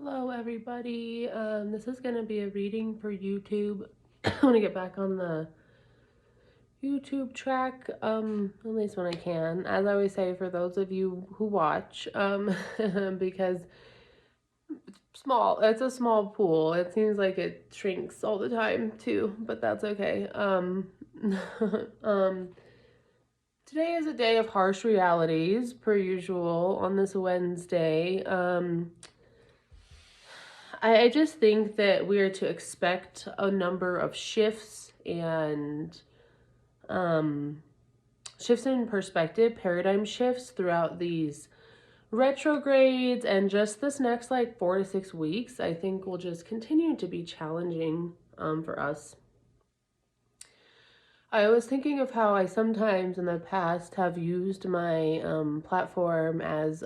Hello, everybody. This is going to be a reading for YouTube. I want to get back on the YouTube track, at least when I can. As I always say, for those of you who watch, because it's a small pool. It seems like it shrinks all the time too, but that's okay. Um, Today is a day of harsh realities, per usual, on this Wednesday. I just think that we are to expect a number of shifts and um, shifts in perspective, paradigm shifts throughout these retrogrades and just this next like 4 to 6 weeks. I think will just continue to be challenging for us. I was thinking of how I sometimes in the past have used my platform as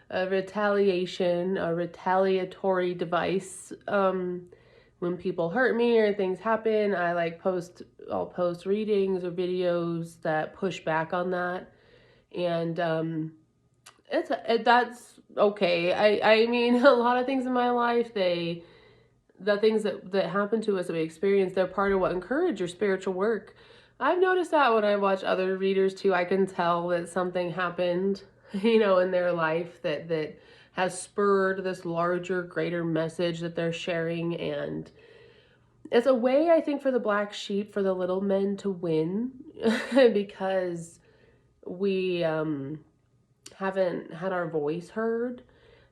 a retaliatory device. When people hurt me or things happen, I'll post readings or videos that push back on that, and that's okay. I mean, a lot of things in my life, the things that happen to us that we experience, they're part of what encourage your spiritual work. I've noticed that when I watch other readers too. I can tell that something happened, in their life that has spurred this larger, greater message that they're sharing. And it's a way, I think, for the black sheep, for the little men to win because we haven't had our voice heard,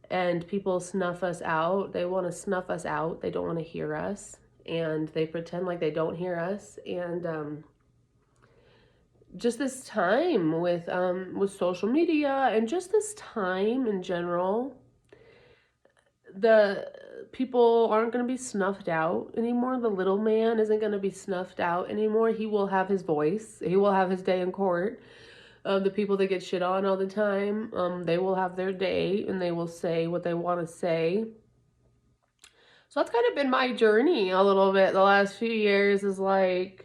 and people snuff us out. They want to snuff us out. They don't want to hear us, and they pretend like they don't hear us. And just this time with social media and just this time in general, the people aren't going to be snuffed out anymore. The little man isn't going to be snuffed out anymore. He will have his voice. He will have his day in court. The people that get shit on all the time, they will have their day and they will say what they want to say. So that's kind of been my journey a little bit the last few years, is like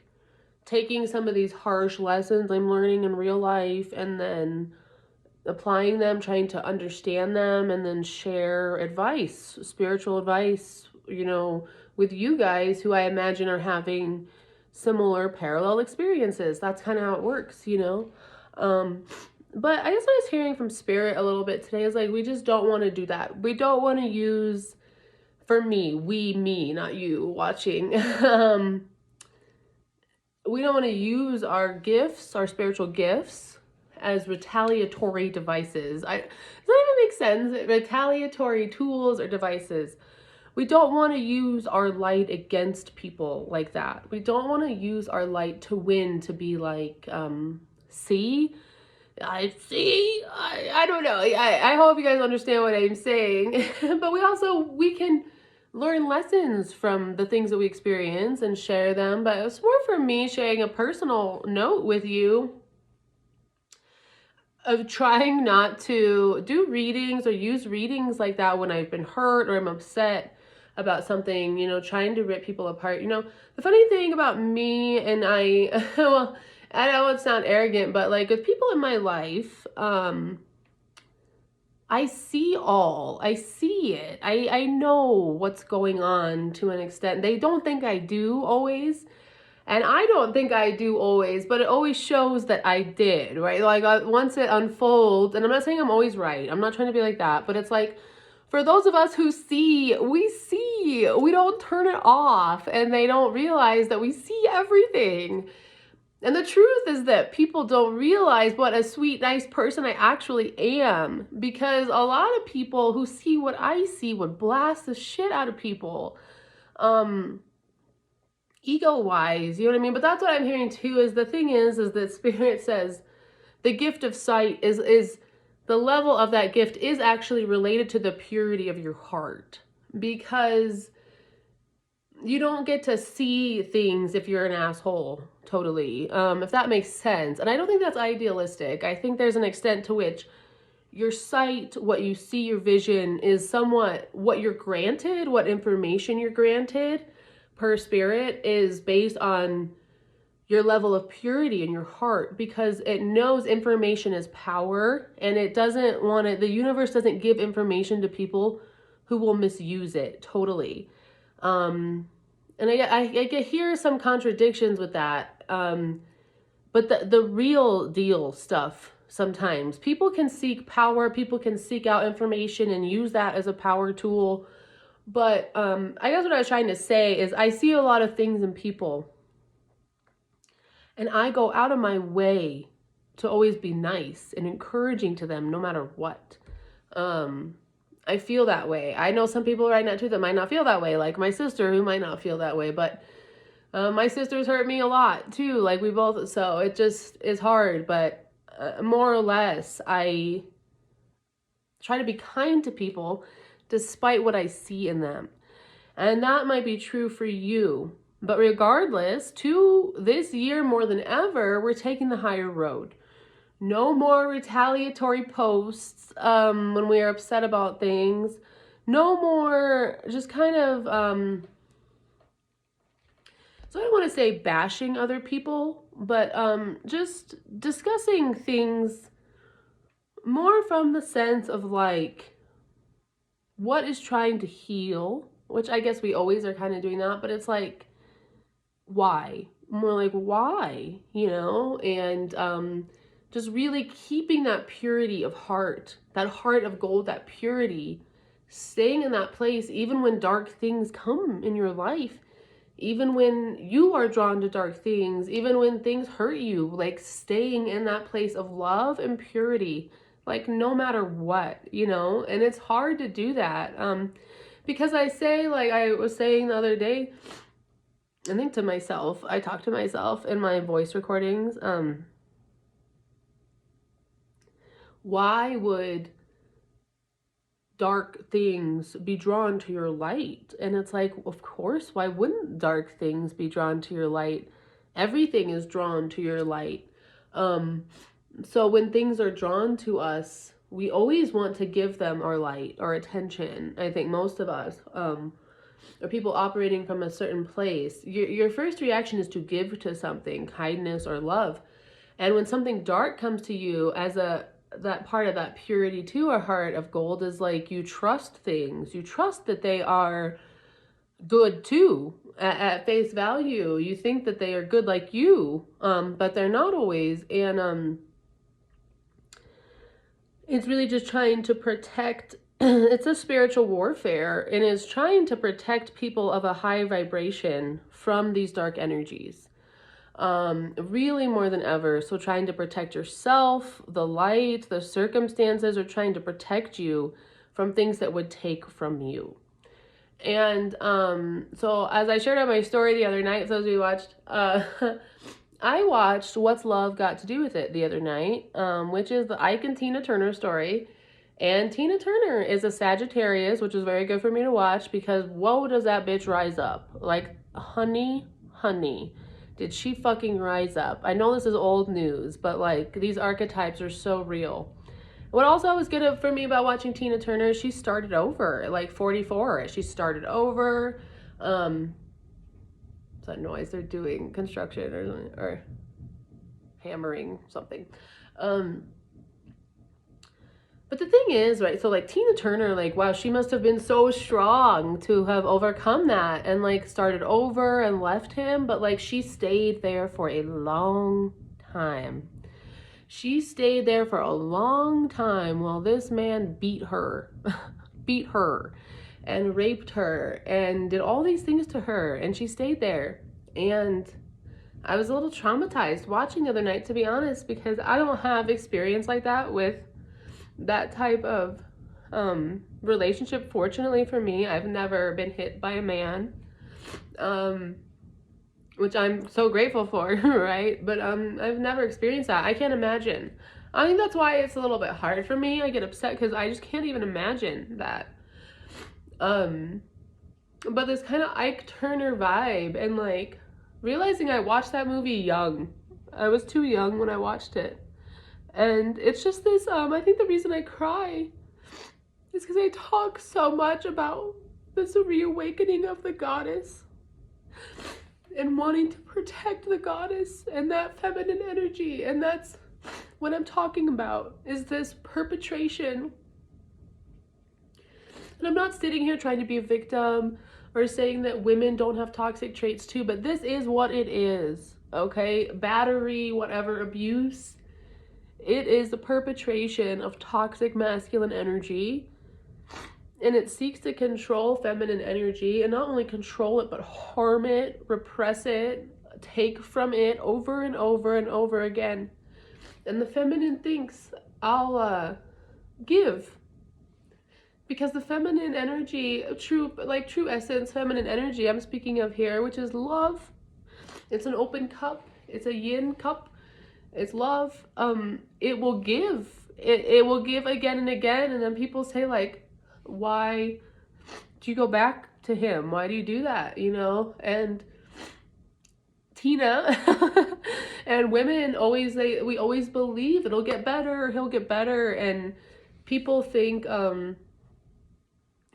taking some of these harsh lessons I'm learning in real life and then applying them, trying to understand them, and then share advice, spiritual advice, with you guys who I imagine are having similar parallel experiences. That's kind of how it works. But I guess what I was hearing from Spirit a little bit today is like, we just don't want to do that. We don't want to use, for me, me, not you watching. We don't want to use our gifts, our spiritual gifts, as retaliatory devices. Does that even make sense? Retaliatory tools or devices. We don't want to use our light against people like that. We don't want to use our light to win, to be like, see? I see. I don't know. I hope you guys understand what I'm saying. But we can learn lessons from the things that we experience and share them. But it's more for me sharing a personal note with you of trying not to do readings or use readings like that when I've been hurt or I'm upset about something, trying to rip people apart. The funny thing about me, and well, I don't want to sound arrogant, but like with people in my life, I see it. I know what's going on to an extent. They don't think I do always. And I don't think I do always, but it always shows that I did, right? Like once it unfolds, and I'm not saying I'm always right. I'm not trying to be like that, but it's like, for those of us who see, we don't turn it off, and they don't realize that we see everything. And the truth is that people don't realize what a sweet, nice person I actually am, because a lot of people who see what I see would blast the shit out of people. Ego-wise, you know what I mean? But that's what I'm hearing too, is the thing is that Spirit says the gift of sight is the level of that gift is actually related to the purity of your heart, because you don't get to see things if you're an asshole, totally, if that makes sense. And I don't think that's idealistic. I think there's an extent to which your sight, what you see, your vision, is somewhat what you're granted, what information you're granted per Spirit is based on your level of purity in your heart, because it knows information is power, and it doesn't want it. The universe doesn't give information to people who will misuse it totally. And I hear some contradictions with that. But the real deal stuff, sometimes people can seek power, people can seek out information and use that as a power tool. But I guess what I was trying to say is I see a lot of things in people, and I go out of my way to always be nice and encouraging to them no matter what. I feel that way. I know some people right now too that might not feel that way, like my sister, who might not feel that way, but my sisters hurt me a lot too, like we both, so it just is hard. But more or less, I try to be kind to people despite what I see in them. And that might be true for you. But regardless, this year more than ever, we're taking the higher road. No more retaliatory posts when we are upset about things. No more just kind of, so I don't want to say bashing other people, but just discussing things more from the sense of like, what is trying to heal, which I guess we always are kind of doing that, but it's like, why? More like, why, and just really keeping that purity of heart, that heart of gold, that purity, staying in that place, even when dark things come in your life, even when you are drawn to dark things, even when things hurt you, like staying in that place of love and purity, like no matter what, and it's hard to do that. Because I say, like I was saying the other day, I think to myself, I talk to myself in my voice recordings, why would dark things be drawn to your light? And it's like, of course, why wouldn't dark things be drawn to your light? Everything is drawn to your light. So when things are drawn to us, we always want to give them our light, our attention. I think most of us, or people operating from a certain place, your first reaction is to give to something, kindness or love. And when something dark comes to you, as that part of that purity to a heart of gold is like, you trust things, you trust that they are good too, at face value. You think that they are good like you, but they're not always. And it's really just trying to protect. It's a spiritual warfare, and it's trying to protect people of a high vibration from these dark energies. Really more than ever. So trying to protect yourself, the light, the circumstances, are trying to protect you from things that would take from you. And so as I shared on my story the other night, so as we watched, I watched What's Love Got to Do with It the other night, which is the Ike and Tina Turner story. And Tina Turner is a Sagittarius, which is very good for me to watch, because whoa, does that bitch rise up. Like, honey, did she fucking rise up? I know this is old news, but like, these archetypes are so real. What also was good for me about watching Tina Turner, she started over at like 44. She started over. What's that noise? They're doing construction or hammering something. But the thing is, right, so like Tina Turner, like, wow, she must have been so strong to have overcome that and like started over and left him. But like, she stayed there for a long time. She stayed there for a long time while this man beat her and raped her and did all these things to her. And she stayed there. And I was a little traumatized watching the other night, to be honest, because I don't have experience like that with that type of relationship. Fortunately for me, I've never been hit by a man, which I'm so grateful for, right? But I've never experienced that. I can't imagine. I think that's why it's a little bit hard for me. I get upset because I just can't even imagine that. But this kind of Ike Turner vibe, and like realizing I watched that movie young. I was too young when I watched it. And it's just this, I think the reason I cry is because I talk so much about this reawakening of the goddess and wanting to protect the goddess and that feminine energy. And that's what I'm talking about, is this perpetration And I'm not sitting here trying to be a victim or saying that women don't have toxic traits too, but this is what it is, okay? Battery, whatever, abuse. It is the perpetration of toxic masculine energy, and it seeks to control feminine energy, and not only control it, but harm it, repress it, take from it over and over and over again. And the feminine thinks, I'll give. Because the feminine energy, true essence, feminine energy I'm speaking of here, which is love. It's an open cup. It's a yin cup. It's love. It will give. It will give again and again. And then people say, like, why do you go back to him? Why do you do that? You know? And Tina and women always, we always believe it'll get better, he'll get better. And people think,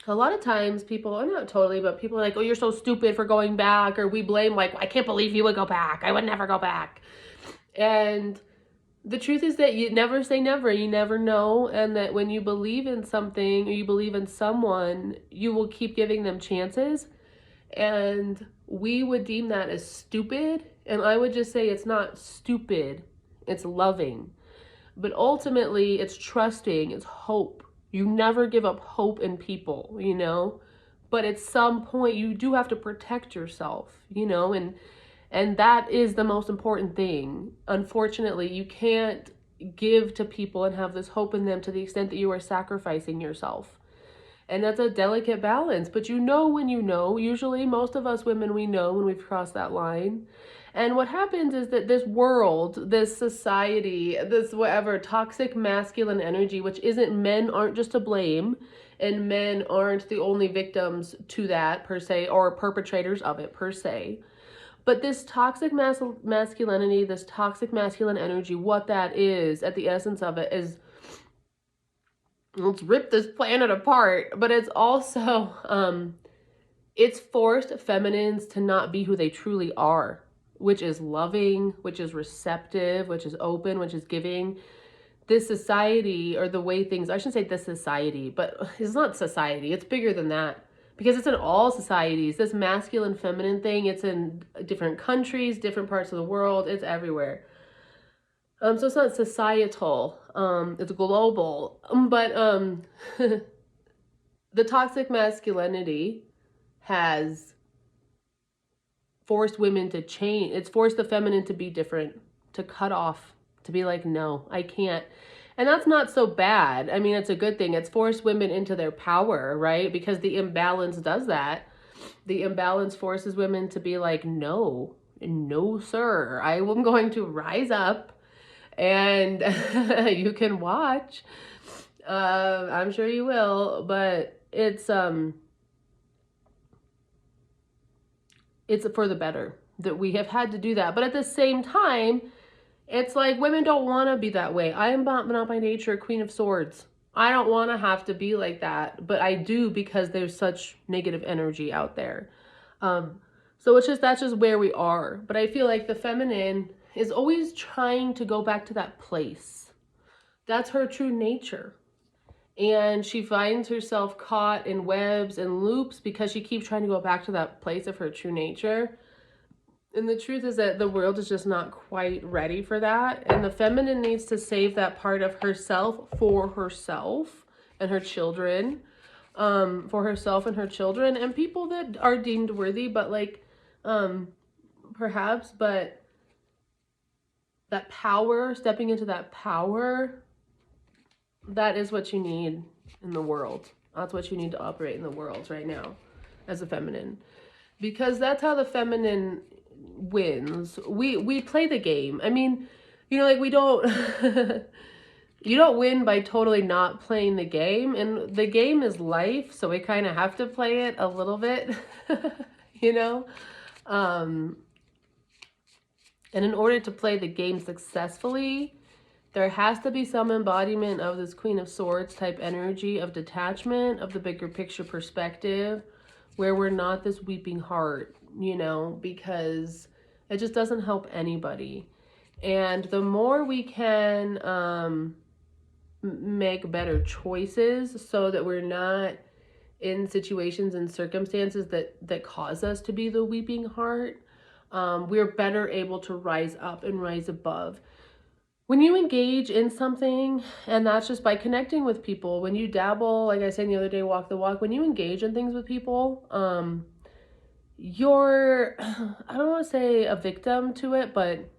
a lot of times people, not totally, but people are like, oh, you're so stupid for going back. Or we blame, like, I can't believe you would go back. I would never go back. And the truth is that you never say never. You never know. And that when you believe in something or you believe in someone, you will keep giving them chances. And we would deem that as stupid. And I would just say it's not stupid. It's loving. But ultimately, it's trusting. It's hope. You never give up hope in people, you know? But at some point, you do have to protect yourself, you know? And that is the most important thing. Unfortunately, you can't give to people and have this hope in them to the extent that you are sacrificing yourself. And that's a delicate balance. But you know when you know. Usually, most of us women, we know when we've crossed that line. And what happens is that this world, this society, this whatever toxic masculine energy, which isn't, men aren't just to blame, and men aren't the only victims to that per se, or perpetrators of it per se. But this toxic masculinity, this toxic masculine energy, what that is at the essence of it is, let's rip this planet apart. But it's also, it's forced feminines to not be who they truly are, which is loving, which is receptive, which is open, which is giving. This society, or the way things, I shouldn't say this society, but it's not society, it's bigger than that. Because it's in all societies. This masculine, feminine thing, it's in different countries, different parts of the world, it's everywhere. So it's not societal, it's global. But the toxic masculinity has forced women to change. It's forced the feminine to be different, to cut off, to be like, no, I can't. And that's not so bad. I mean, it's a good thing. It's forced women into their power, right? Because the imbalance does that. The imbalance forces women to be like, no, no, sir. I am going to rise up, and you can watch. I'm sure you will, but it's for the better that we have had to do that. But at the same time, it's like women don't want to be that way. I am not by nature a Queen of Swords. I don't want to have to be like that, but I do because there's such negative energy out there. So that's just where we are. But I feel like the feminine is always trying to go back to that place. That's her true nature. And she finds herself caught in webs and loops because she keeps trying to go back to that place of her true nature. And the truth is that the world is just not quite ready for that. And the feminine needs to save that part of herself for herself and her children. For herself and her children and people that are deemed worthy, but like, perhaps, but that power, stepping into that power, that is what you need in the world. That's what you need to operate in the world right now as a feminine. Because that's how the feminine wins. We play the game. I mean, you know, like we don't you don't win by totally not playing the game, and the game is life, so we kind of have to play it a little bit. You know, and in order to play the game successfully, there has to be some embodiment of this Queen of Swords type energy of detachment, of the bigger picture perspective, where we're not this weeping heart, you know, because it just doesn't help anybody. And the more we can make better choices so that we're not in situations and circumstances that cause us to be the weeping heart, we're better able to rise up and rise above. When you engage in something, and that's just by connecting with people, when you dabble, like I said the other day, walk the walk, when you engage in things with people, you're, I don't want to say a victim to it, but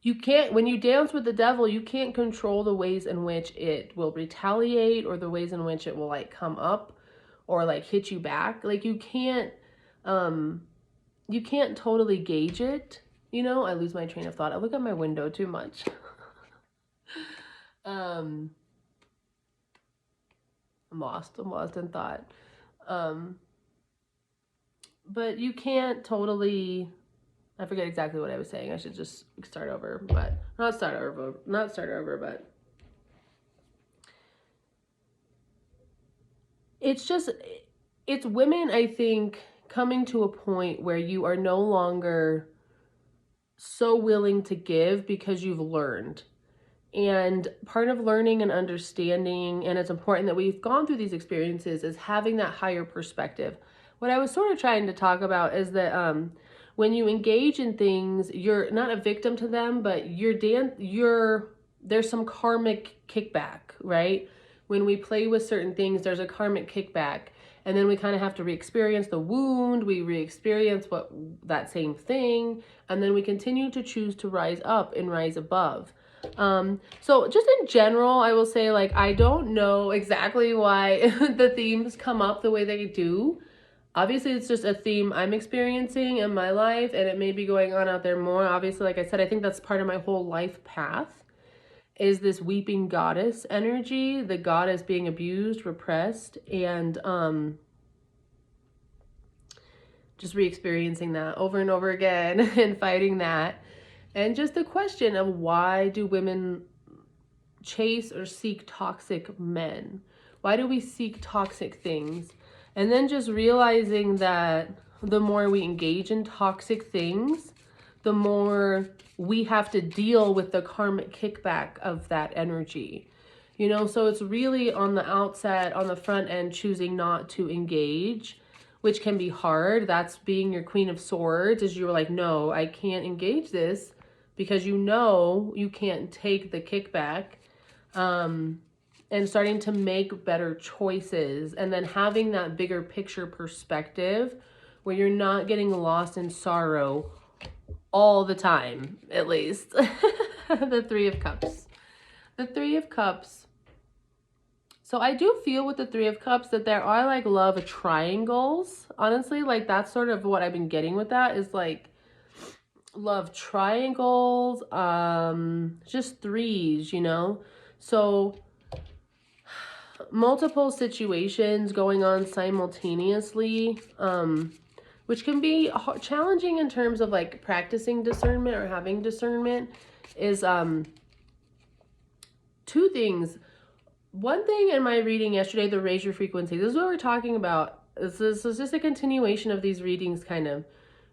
you can't, when you dance with the devil, you can't control the ways in which it will retaliate or the ways in which it will like come up or like hit you back. Like you can't totally gauge it. You know, I lose my train of thought. I look at my window too much. I'm lost in thought. But you can't totally, I forget exactly what I was saying. I should just start over, but not start over, but it's women, I think, coming to a point where you are no longer so willing to give because you've learned. And part of learning and understanding, and it's important that we've gone through these experiences, is having that higher perspective. What I was sort of trying to talk about is that when you engage in things, you're not a victim to them, but there's some karmic kickback, right? When we play with certain things, there's a karmic kickback. And then we kind of have to re-experience the wound, we re-experience that same thing, and then we continue to choose to rise up and rise above. So just in general, I will say, like, I don't know exactly why the themes come up the way they do. Obviously, it's just a theme I'm experiencing in my life, and it may be going on out there more. Obviously, like I said, I think that's part of my whole life path, is this weeping goddess energy, the goddess being abused, repressed, and just re-experiencing that over and over again and fighting that. And just the question of, why do women chase or seek toxic men? Why do we seek toxic things? And then just realizing that the more we engage in toxic things, the more we have to deal with the karmic kickback of that energy. You know, so it's really on the outset, on the front end, choosing not to engage, which can be hard. That's being your Queen of Swords, is you're like, no, I can't engage this, because you know you can't take the kickback. And starting to make better choices, and then having that bigger picture perspective where you're not getting lost in sorrow all the time, at least. The Three of Cups. The Three of Cups. So I do feel with the Three of Cups that there are like love triangles. Honestly, like that's sort of what I've been getting with that, is like love triangles, just threes, you know? So multiple situations going on simultaneously, which can be challenging in terms of like practicing discernment or having discernment, is two things. One thing in my reading yesterday, the raise your frequency, this is what we're talking about. This is just a continuation of these readings, kind of.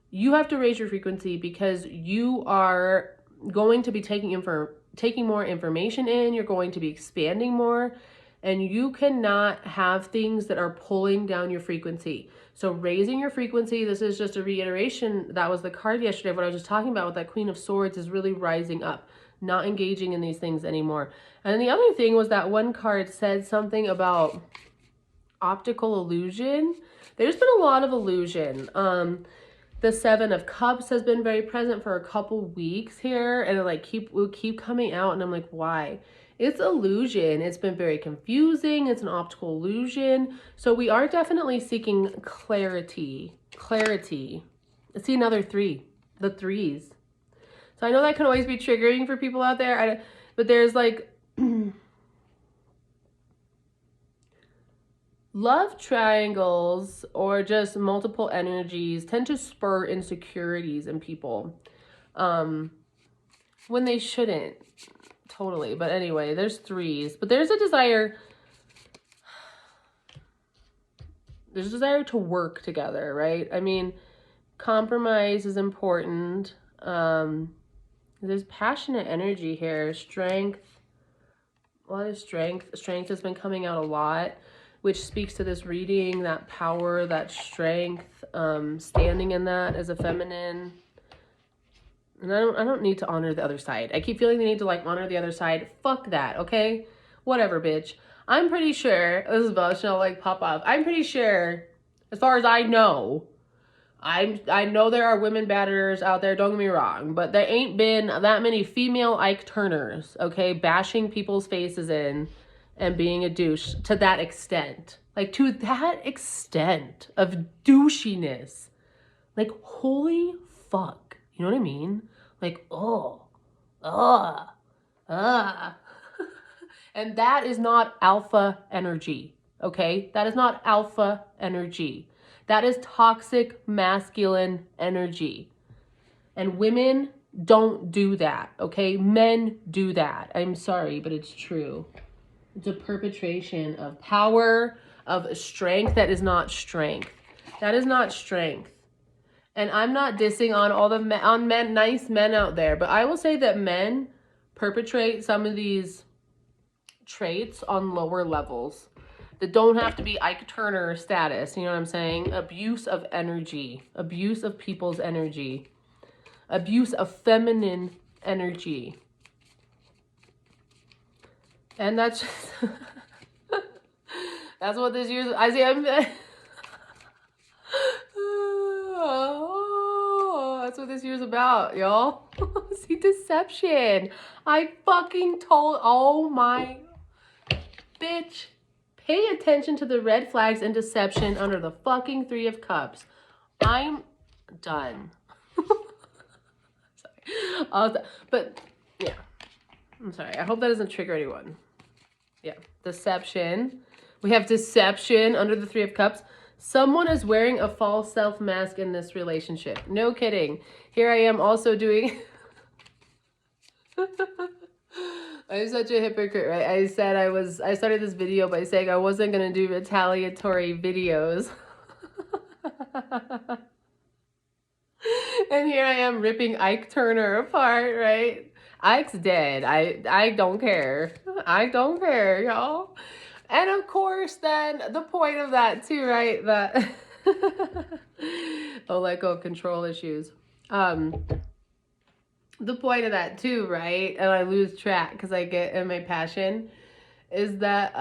You have to raise your frequency because you are going to be taking more information in, you're going to be expanding more, and you cannot have things that are pulling down your frequency. So raising your frequency, this is just a reiteration. That was the card yesterday. What I was just talking about with that Queen of Swords is really rising up, not engaging in these things anymore. And then the other thing was that one card said something about optical illusion. There's been a lot of illusion. The Seven of Cups has been very present for a couple weeks here, and it will keep coming out, and I'm like, why? It's illusion. It's been very confusing. It's an optical illusion. So we are definitely seeking clarity. Clarity. I see another three. The threes. So I know that can always be triggering for people out there. But there's like love triangles or just multiple energies tend to spur insecurities in people when they shouldn't. Totally. But anyway, there's threes. But there's a desire. There's a desire to work together, right? I mean, compromise is important. There's passionate energy here. Strength. A lot of strength. Strength has been coming out a lot. which speaks to this reading, that power, that strength, standing in that as a feminine. And I don't need to honor the other side. I keep feeling the need to like honor the other side. Fuck that, okay? Whatever, bitch. I'm pretty sure, this is about to like pop up. I'm pretty sure, as far as I know, I know there are women batterers out there, don't get me wrong, but there ain't been that many female Ike Turners, okay, bashing people's faces in and being a douche to that extent. Like, to that extent of douchiness. Like, holy fuck. You know what I mean? Like, and that is not alpha energy, okay? That is not alpha energy. That is toxic masculine energy. And women don't do that, okay? Men do that. I'm sorry, but it's true. It's a perpetration of power, of strength that is not strength. That is not strength. And I'm not dissing on all the men, nice men out there, but I will say that men perpetrate some of these traits on lower levels that don't have to be Ike Turner status. You know what I'm saying? Abuse of energy, abuse of people's energy, abuse of feminine energy. And that's just, that's what this year's, I say, that's what this year's about, y'all. See, deception. I fucking told, oh my, bitch. Pay attention to the red flags and deception under the fucking Three of Cups. I'm done. Sorry. But, yeah. I'm sorry. I hope that doesn't trigger anyone. Yeah. Deception. We have deception under the Three of Cups. Someone is wearing a false self mask in this relationship. No kidding. Here I am also doing... I'm such a hypocrite, right? I said I started this video by saying I wasn't going to do retaliatory videos. And here I am ripping Ike Turner apart, right? Ike's dead. I don't care. I don't care, y'all. And of course, then the point of that too, right? That oh, let go of control issues. The point of that too, right? And I lose track because I get in my passion, is that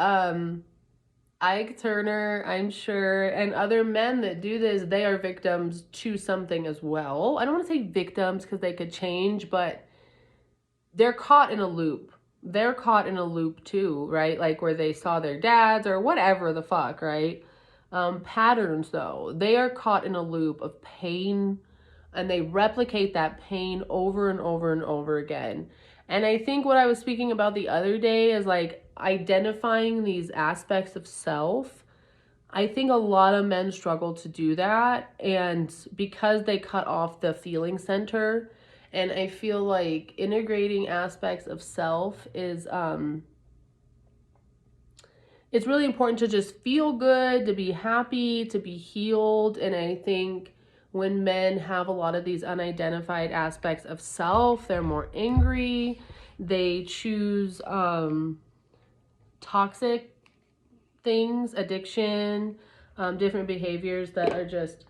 Ike Turner, I'm sure, and other men that do this, they are victims to something as well. I don't want to say victims because they could change, but they're caught in a loop. They're caught in a loop too, right? Like where they saw their dads or whatever the fuck, right? Patterns though, they are caught in a loop of pain, and they replicate that pain over and over and over again. And I think what I was speaking about the other day is like identifying these aspects of self. I think a lot of men struggle to do that, and because they cut off the feeling center. And I feel like integrating aspects of self is, it's really important to just feel good, to be happy, to be healed. And I think when men have a lot of these unidentified aspects of self, they're more angry. They choose toxic things, addiction, different behaviors that are just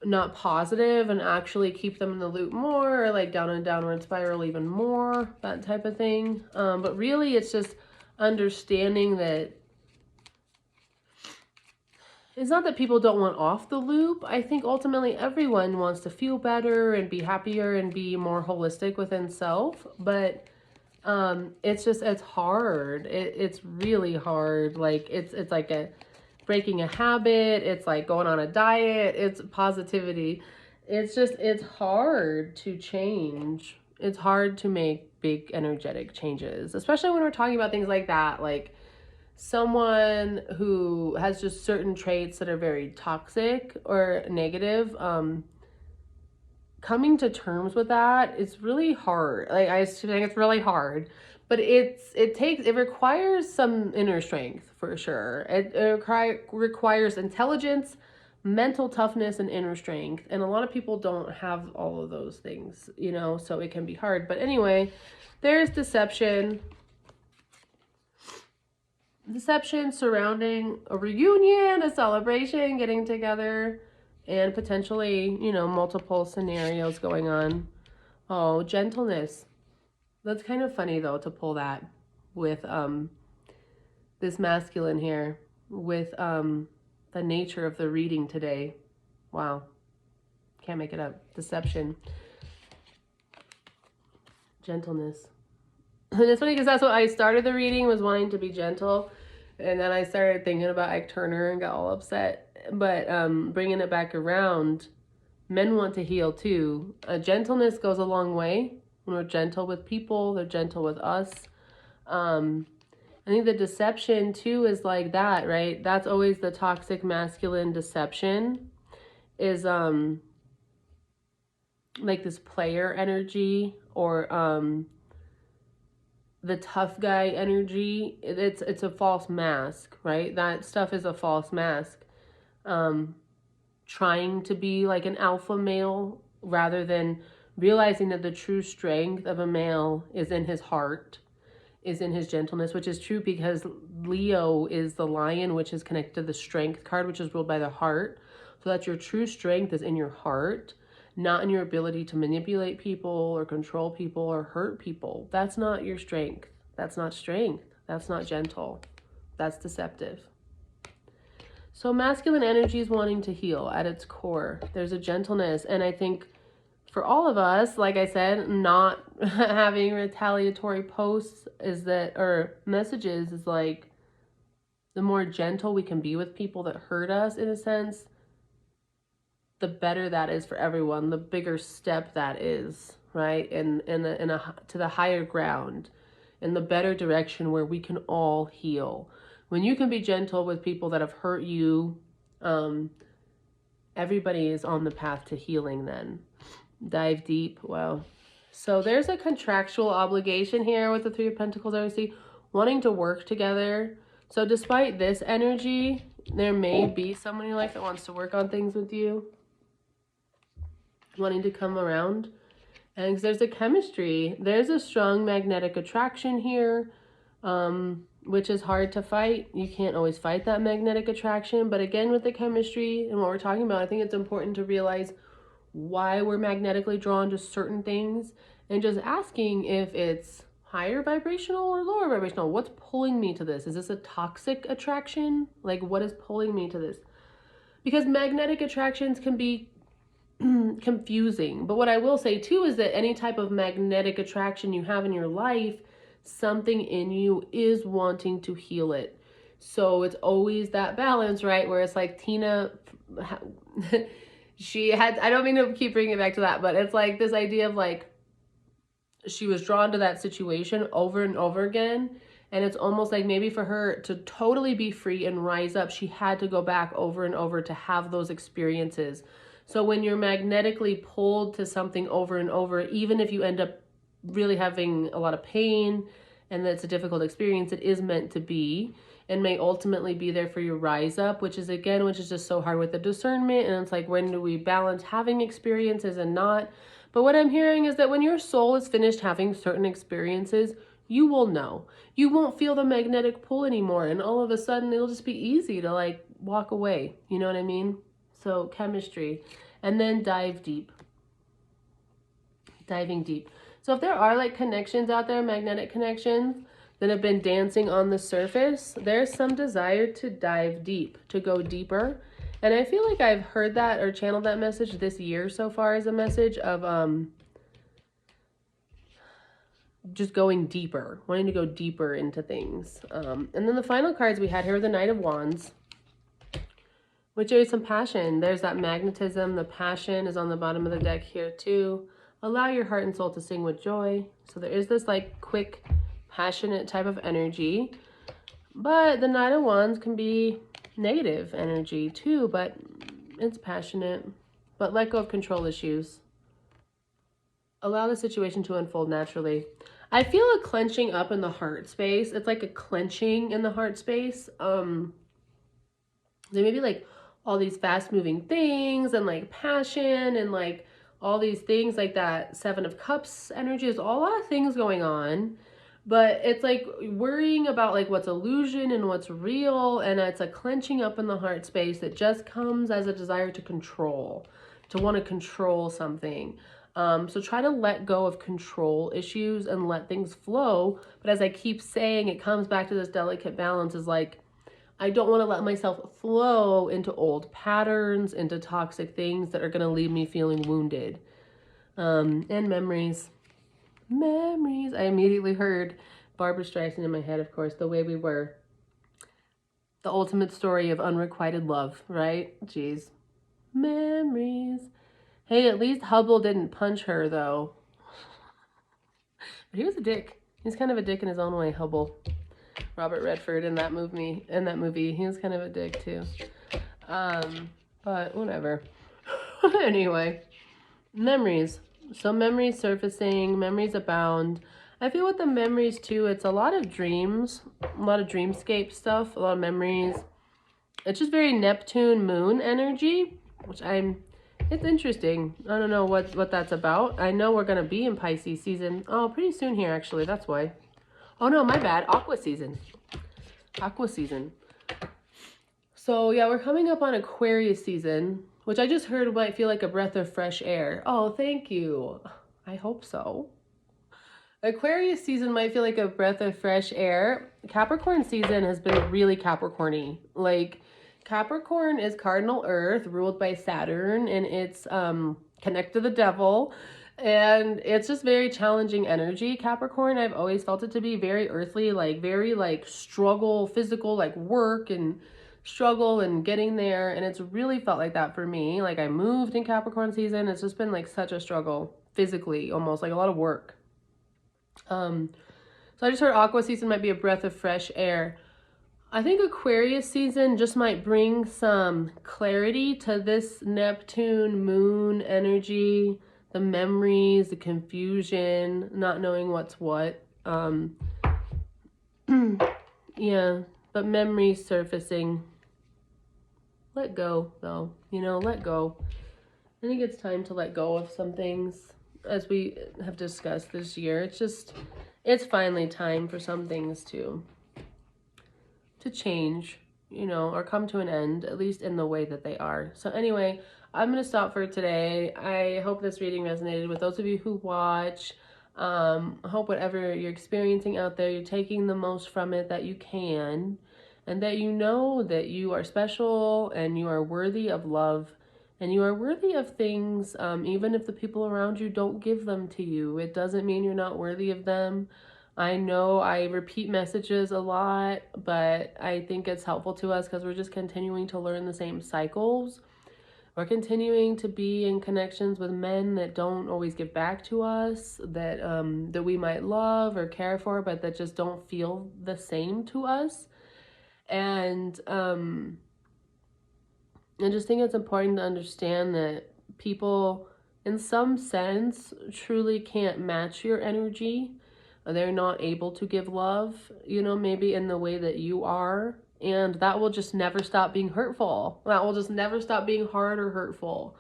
not positive and actually keep them in the loop more, or like down and downward spiral even more, that type of thing. But really it's just understanding that it's not that people don't want off the loop. I think ultimately everyone wants to feel better and be happier and be more holistic within self, but it's just, it's hard. It's really hard. Like it's like breaking a habit. It's like going on a diet. It's positivity. It's just, it's hard to change. It's hard to make big energetic changes, especially when we're talking about things like that. Like someone who has just certain traits that are very toxic or negative, coming to terms with that is really hard. Like I think it's really hard, but it requires some inner strength for sure. It requires intelligence, mental toughness, and inner strength. And a lot of people don't have all of those things, you know, so it can be hard. But anyway, there's deception. deception surrounding a reunion, a celebration, getting together, and potentially, you know, multiple scenarios going on. Oh, gentleness. That's kind of funny though to pull that with this masculine here with the nature of the reading today. Wow. Can't make it up. Deception. Gentleness. And it's funny because that's what I started the reading, was wanting to be gentle. And then I started thinking about Ike Turner and got all upset. But bringing it back around, men want to heal too. Gentleness goes a long way. When we're gentle with people, they're gentle with us. I think the deception too is like that, right? That's always the toxic masculine deception, is like this player energy, or the tough guy energy. It's a false mask, right? That stuff is a false mask. Trying to be like an alpha male rather than realizing that the true strength of a male is in his heart, is in his gentleness, which is true because Leo is the lion, which is connected to the strength card, which is ruled by the heart. So that your true strength is in your heart, not in your ability to manipulate people or control people or hurt people. That's not your strength. That's not strength. That's not gentle. That's deceptive. So masculine energy is wanting to heal at its core. There's a gentleness. And I think for all of us, like I said, not having retaliatory posts is that, or messages, is like, the more gentle we can be with people that hurt us, in a sense, the better that is for everyone, the bigger step that is, right? To the higher ground, in the better direction where we can all heal. When you can be gentle with people that have hurt you, everybody is on the path to healing then. Dive deep. Wow. So there's a contractual obligation here with the Three of Pentacles, I see, wanting to work together. So despite this energy, there may be someone in your life that wants to work on things with you, wanting to come around. And there's a chemistry. There's a strong magnetic attraction here, which is hard to fight. You can't always fight that magnetic attraction. But again, with the chemistry and what we're talking about, I think it's important to realize why we're magnetically drawn to certain things, and just asking if it's higher vibrational or lower vibrational. What's pulling me to this? Is this a toxic attraction? Like, what is pulling me to this? Because magnetic attractions can be confusing. But what I will say too is that any type of magnetic attraction you have in your life, something in you is wanting to heal it. So it's always that balance, right? Where it's like Tina, she had, I don't mean to keep bringing it back to that, but it's like this idea of like, she was drawn to that situation over and over again. And it's almost like maybe for her to totally be free and rise up, she had to go back over and over to have those experiences. So when you're magnetically pulled to something over and over, even if you end up really having a lot of pain and that's a difficult experience, it is meant to be, and may ultimately be there for your rise up, which is just so hard with the discernment. And it's like, when do we balance having experiences and not? But what I'm hearing is that when your soul is finished having certain experiences, you will know. You won't feel the magnetic pull anymore. And all of a sudden, it'll just be easy to like walk away. You know what I mean? So chemistry. And then dive deep. Diving deep. So if there are like connections out there, magnetic connections, that have been dancing on the surface, there's some desire to dive deep, to go deeper. And I feel like I've heard that or channeled that message this year so far, as a message of just going deeper, wanting to go deeper into things. And then the final cards we had here are the Knight of Wands, which is some passion. There's that magnetism. The passion is on the bottom of the deck here too. Allow your heart and soul to sing with joy. So there is this like quick, passionate type of energy. But the Knight of Wands can be negative energy too, but it's passionate. But let go of control issues. Allow the situation to unfold naturally. I feel a clenching up in the heart space. It's like a clenching in the heart space. There may be like all these fast moving things and like passion and like all these things like that. Seven of Cups energy. There's a lot of things going on. But it's like worrying about like what's illusion and what's real, and it's a clenching up in the heart space that just comes as a desire to control, to want to control something. So try to let go of control issues and let things flow. But as I keep saying, it comes back to this delicate balance, is like, I don't want to let myself flow into old patterns, into toxic things that are going to leave me feeling wounded. And memories. Memories. I immediately heard Barbra Streisand in my head, of course, The Way We Were. The ultimate story of unrequited love, right? Jeez. Memories. Hey, at least Hubble didn't punch her, though. But he was a dick. He's kind of a dick in his own way, Hubble. Robert Redford in that movie. He was kind of a dick, too. But whatever. Anyway. Memories. So memories surfacing, memories abound. I feel with the memories too, it's a lot of dreams, a lot of dreamscape stuff, a lot of memories. It's just very Neptune moon energy, which it's interesting. I don't know what that's about. I know we're going to be in Pisces season. Oh, pretty soon here, actually. That's why. Oh, no, my bad. Aqua season. Aqua season. So, yeah, we're coming up on Aquarius season, which I just heard might feel like a breath of fresh air. Oh, thank you. I hope so. Aquarius season might feel like a breath of fresh air. Capricorn season has been really Capricorn-y. Like, Capricorn is cardinal earth, ruled by Saturn, and it's connected to the devil. And it's just very challenging energy. Capricorn, I've always felt it to be very earthly, like very like struggle, physical, like work and struggle and getting there. And it's really felt like that for me. Like I moved in Capricorn season. It's just been like such a struggle physically, almost like a lot of work. So I just heard Aqua season might be a breath of fresh air. I think Aquarius season just might bring some clarity to this Neptune moon energy, the memories, the confusion, not knowing what's what. Yeah, but memories surfacing. Let go, though. Let go. I think it's time to let go of some things, as we have discussed this year. It's finally time for some things to change, or come to an end, at least in the way that they are. So anyway, I'm going to stop for today. I hope this reading resonated with those of you who watch. I hope whatever you're experiencing out there, you're taking the most from it that you can, and that you know that you are special and you are worthy of love and you are worthy of things, even if the people around you don't give them to you. It doesn't mean you're not worthy of them. I know I repeat messages a lot, but I think it's helpful to us because we're just continuing to learn the same cycles. We're continuing to be in connections with men that don't always give back to us, that that we might love or care for, but that just don't feel the same to us. And I just think it's important to understand that people, in some sense, truly can't match your energy. They're not able to give love, maybe in the way that you are. And that will just never stop being hurtful. That will just never stop being hard or hurtful.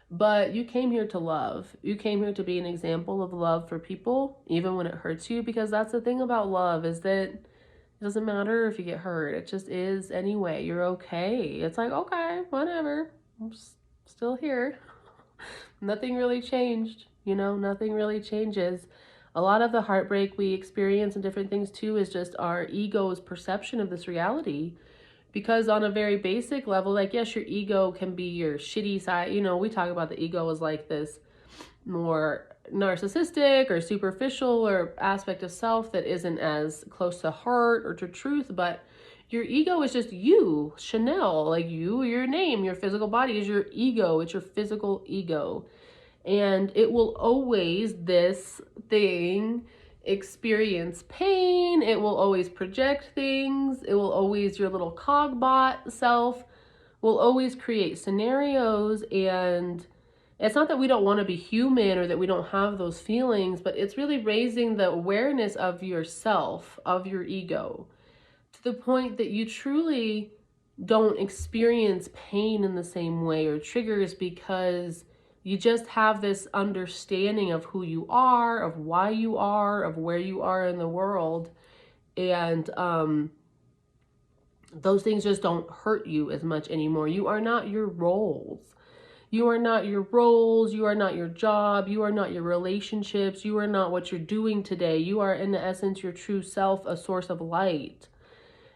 But you came here to love. You came here to be an example of love for people, even when it hurts you. Because that's the thing about love, is that it doesn't matter if you get hurt. It just is anyway. You're okay. It's like, okay, whatever. I'm still here. Nothing really changed. Nothing really changes. A lot of the heartbreak we experience and different things too is just our ego's perception of this reality. Because on a very basic level, like, yes, your ego can be your shitty side. We talk about the ego as like this more narcissistic or superficial or aspect of self that isn't as close to heart or to truth. But your ego is just you, Chanel, like your name, your physical body is your ego. It's your physical ego. And it will always, this thing, experience pain. It will always project things. It will always, your little cogbot self will always create scenarios. And it's not that we don't want to be human or that we don't have those feelings, but it's really raising the awareness of yourself, of your ego, to the point that you truly don't experience pain in the same way or triggers because You just have this understanding of who you are, of why you are, of where you are in the world. And those things just don't hurt you as much anymore. You are not your roles. You are not your roles. You are not your job. You are not your relationships. You are not what you're doing today. You are, in essence, your true self, a source of light.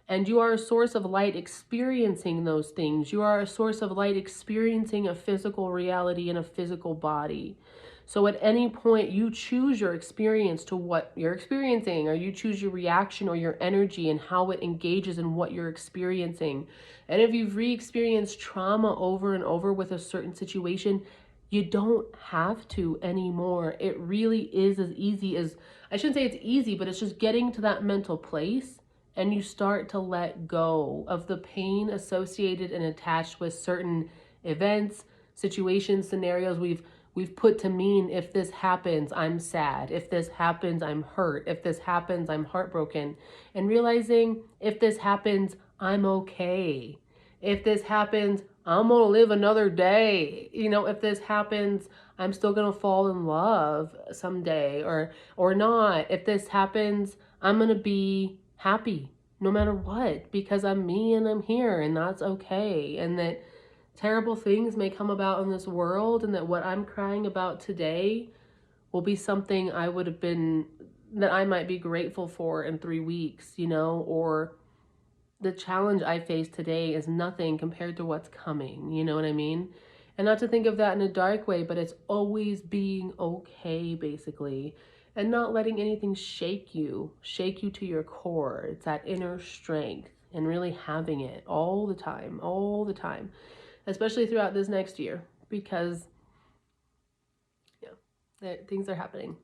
And you are a source of light experiencing those things. You are a source of light experiencing a physical reality in a physical body. So at any point, you choose your experience to what you're experiencing, or you choose your reaction or your energy and how it engages in what you're experiencing. And if you've re-experienced trauma over and over with a certain situation, you don't have to anymore. It really is as easy as, I shouldn't say it's easy, but it's just getting to that mental place and you start to let go of the pain associated and attached with certain events, situations, scenarios we've put to mean, if this happens, I'm sad. If this happens, I'm hurt. If this happens, I'm heartbroken. And realizing, if this happens, I'm okay. If this happens, I'm going to live another day. You know, if this happens, I'm still going to fall in love someday or not. If this happens, I'm going to be happy no matter what, because I'm me and I'm here, and that's okay. And that terrible things may come about in this world, and that what I'm crying about today will be something I would have been, that I might be grateful for in 3 weeks, you know, or the challenge I face today is nothing compared to what's coming. You know what I mean? And not to think of that in a dark way, but it's always being okay, basically, and not letting anything shake you to your core. It's that inner strength and really having it all the time, especially throughout this next year, because things are happening.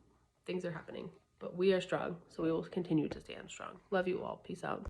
But we are strong, so we will continue to stand strong. Love you all. Peace out.